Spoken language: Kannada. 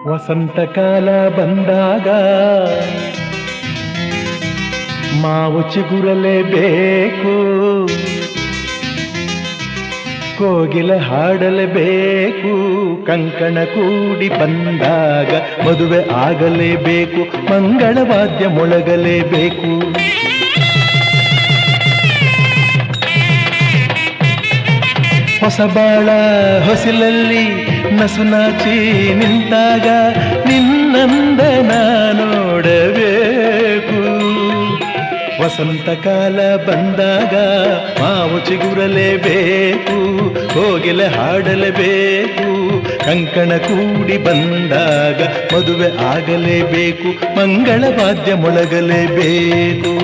ವಸಂತಕಾಲ ಬಂದಾಗ ಮಾವು ಚಿಗುರಲೇಬೇಕು, ಕೋಗಿಲ ಹಾಡಲೇಬೇಕು, ಕಂಕಣ ಕೂಡಿ ಬಂದಾಗ ಮದುವೆ ಆಗಲೇಬೇಕು, ಮಂಗಳವಾದ್ಯ ಮೊಳಗಲೇಬೇಕು. ಹೊಸಬಾಳ ಹೊಸಿಲಲ್ಲಿ ನಸುನಾಚಿ ನಿಂತಾಗ ನಿನ್ನಂದನ ನೋಡಬೇಕು. ವಸಂತಕಾಲ ಬಂದಾಗ ಮಾವು ಚಿಗುರಲೇಬೇಕು, ಕೋಗಿಲ ಹಾಡಲೇಬೇಕು, ಕಂಕಣ ಕೂಡಿ ಬಂದಾಗ ಮದುವೆ ಆಗಲೇಬೇಕು, ಮಂಗಳವಾದ್ಯ ಮೊಳಗಲೇಬೇಕು.